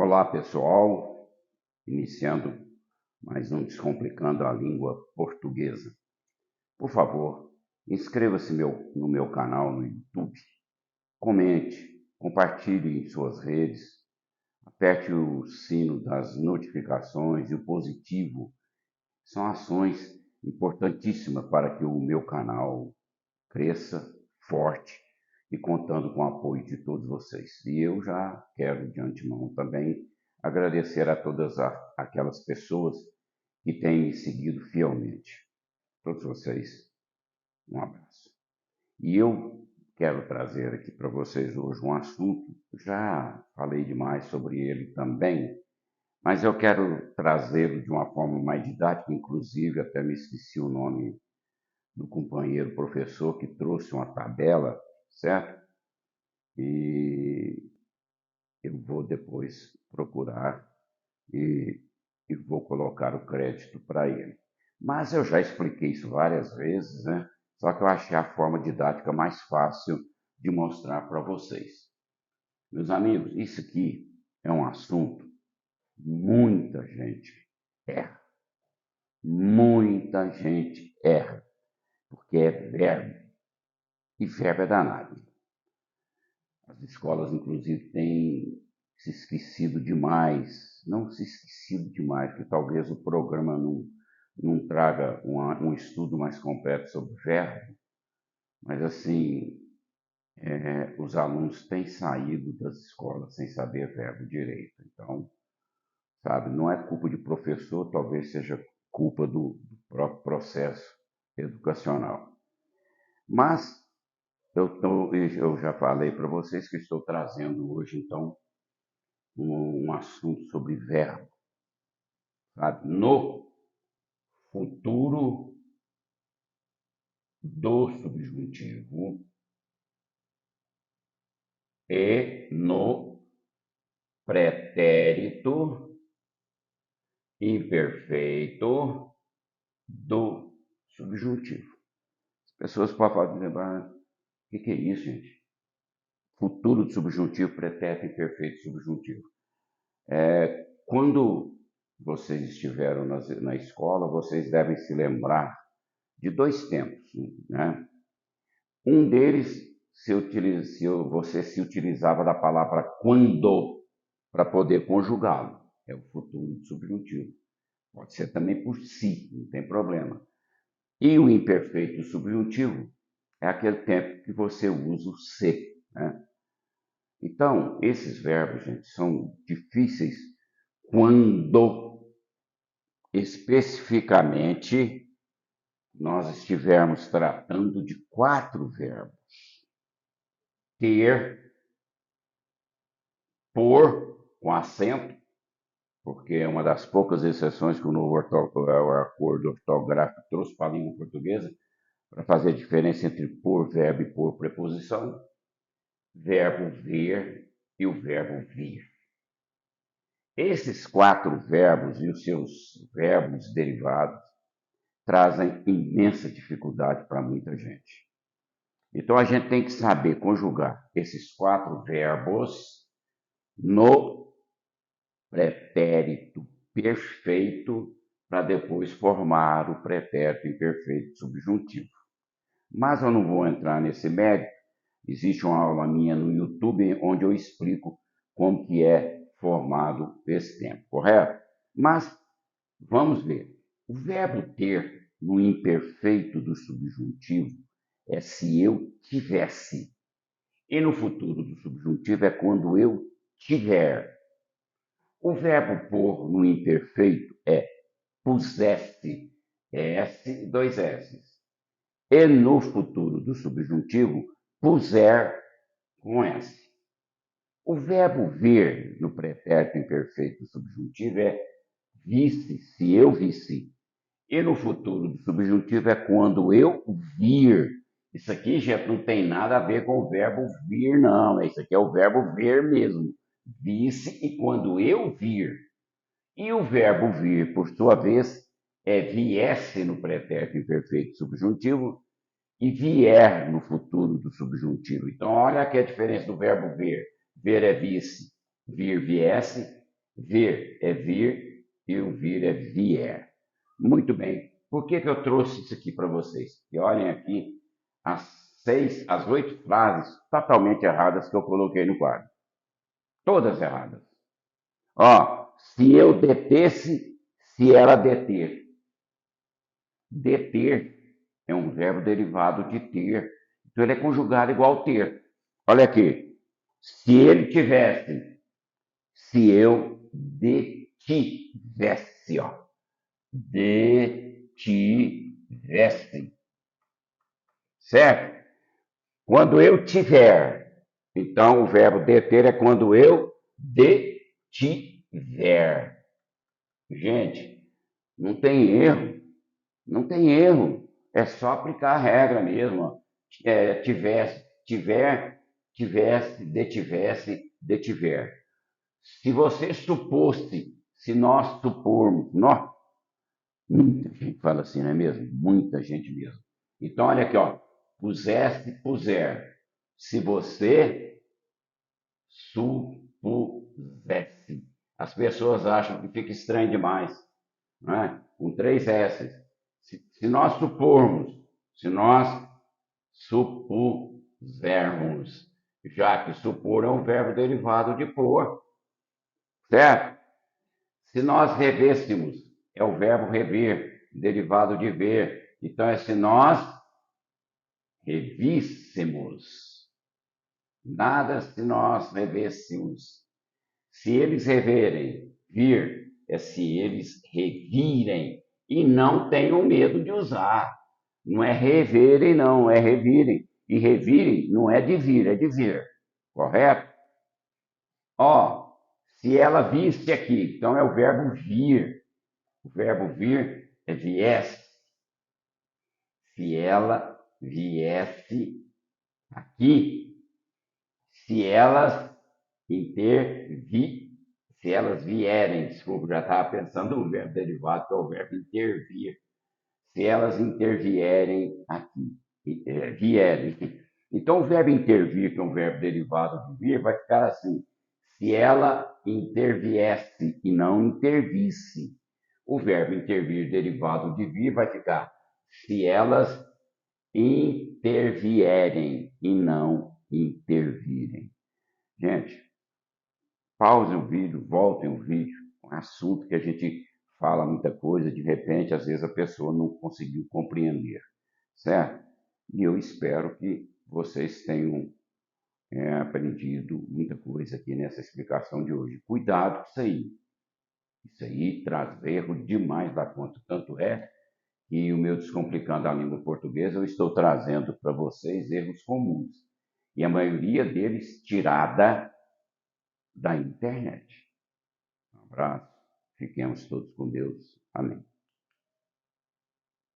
Olá, pessoal, iniciando mais um Descomplicando a Língua Portuguesa. Por favor, inscreva-se no meu canal no YouTube, comente, compartilhe em suas redes, aperte o sino das notificações e o positivo. São ações importantíssimas para que o meu canal cresça forte e contando com o apoio de todos vocês. E eu já quero, de antemão também, agradecer a todas aquelas pessoas que têm me seguido fielmente. Todos vocês, um abraço. E eu quero trazer aqui para vocês hoje um assunto, já falei demais sobre ele também, mas eu quero trazê-lo de uma forma mais didática, inclusive até me esqueci o nome do companheiro professor que trouxe uma tabela, certo? E eu vou depois procurar e, e vou colocar o crédito para ele. Mas eu já expliquei isso várias vezes, né? Só que eu achei a forma didática mais fácil de mostrar para vocês. Meus amigos, isso aqui é um assunto muita gente erra. Muita gente erra, porque é verbo. E verbo é danado. As escolas, inclusive, têm se esquecido demais, não se esquecido demais, que talvez o programa não traga um estudo mais completo sobre o verbo, mas assim, os alunos têm saído das escolas sem saber verbo direito. Então, sabe, não é culpa de professor, talvez seja culpa do próprio processo educacional. Mas eu já falei para vocês que estou trazendo hoje, então, um assunto sobre verbo, sabe? No futuro do subjuntivo e no pretérito imperfeito do subjuntivo. As pessoas podem lembrar, o que é isso, gente? Futuro do subjuntivo, pretérito imperfeito subjuntivo. Quando vocês estiveram na escola, vocês devem se lembrar de dois tempos, né? Um deles, você se utilizava da palavra quando para poder conjugá-lo. É o futuro do subjuntivo. Pode ser também por si, não tem problema. E o imperfeito subjuntivo é aquele tempo que você usa o se, né? Então, esses verbos, gente, são difíceis quando especificamente nós estivermos tratando de quatro verbos: ter, por, com acento, porque é uma das poucas exceções que o novo acordo ortográfico trouxe para a língua portuguesa, para fazer a diferença entre por verbo e por preposição, verbo ver e o verbo vir. Esses quatro verbos e os seus verbos derivados trazem imensa dificuldade para muita gente. Então a gente tem que saber conjugar esses quatro verbos no pretérito perfeito para depois formar o pretérito imperfeito subjuntivo. Mas eu não vou entrar nesse mérito. Existe uma aula minha no YouTube onde eu explico como que é formado esse tempo, correto? Mas vamos ver. O verbo ter no imperfeito do subjuntivo é se eu tivesse. E no futuro do subjuntivo é quando eu tiver. O verbo pôr no imperfeito é pusesse, S, dois S. E no futuro do subjuntivo, puser com S. O verbo ver no pretérito imperfeito do subjuntivo é visse, se eu visse. E no futuro do subjuntivo é quando eu vir. Isso aqui, gente, não tem nada a ver com o verbo vir, não. Isso aqui é o verbo ver mesmo. Visse e quando eu vir. E o verbo vir, por sua vez, é viesse no pretérito imperfeito subjuntivo e vier no futuro do subjuntivo. Então, olha aqui a diferença do verbo ver. Ver é visse, vir viesse. Ver é vir e o vir é vier. Muito bem. Por que eu trouxe isso aqui para vocês? E olhem aqui as 8 frases totalmente erradas que eu coloquei no quadro. Todas erradas. Ó, se eu detesse, se ela deter. Deter é um verbo derivado de ter. Então ele é conjugado igual ter. Olha aqui. Se ele tivesse, se eu detivesse, ó. Detivesse. Certo? Quando eu tiver. Então o verbo deter é quando eu detiver. Gente, não tem erro. Não tem erro. É só aplicar a regra mesmo. Tivesse, tiver, tivesse, detiver. Se você supôsse, se nós supormos, muita gente fala assim, não é mesmo? Muita gente mesmo. Então, olha aqui, ó. Pusesse, puser. Se você supusesse. As pessoas acham que fica estranho demais, não é? Com 3 S. Se nós supormos, se nós supusermos, já que supor é um verbo derivado de pôr, certo? Se nós revêssemos, é o verbo rever, derivado de ver. Então é se nós revíssemos. Nada se nós revêssemos. Se eles reverem, vir, é se eles revirem. E não tenham medo de usar. Não é reverem, não, é revirem. E revirem não é de vir, é de vir. Correto? Ó, se ela visse aqui, então é o verbo vir. O verbo vir é viesse. Se ela viesse aqui, se elas intervi, se elas vierem, desculpa, já estava pensando no verbo derivado, que é o verbo intervir. Se elas intervierem aqui, vierem. Então, o verbo intervir, que é um verbo derivado de vir, vai ficar assim: se ela interviesse e não intervisse. O verbo intervir derivado de vir vai ficar: se elas intervierem e não intervirem. Gente, pausem o vídeo, voltem o vídeo. Um assunto que a gente fala muita coisa, de repente, às vezes a pessoa não conseguiu compreender, certo? E eu espero que vocês tenham aprendido muita coisa aqui nessa explicação de hoje. Cuidado com isso aí. Isso aí traz erro demais da conta. Tanto é que o meu Descomplicando a Língua Portuguesa eu estou trazendo para vocês erros comuns. E a maioria deles tirada da internet. Um abraço. Fiquemos todos com Deus. Amém.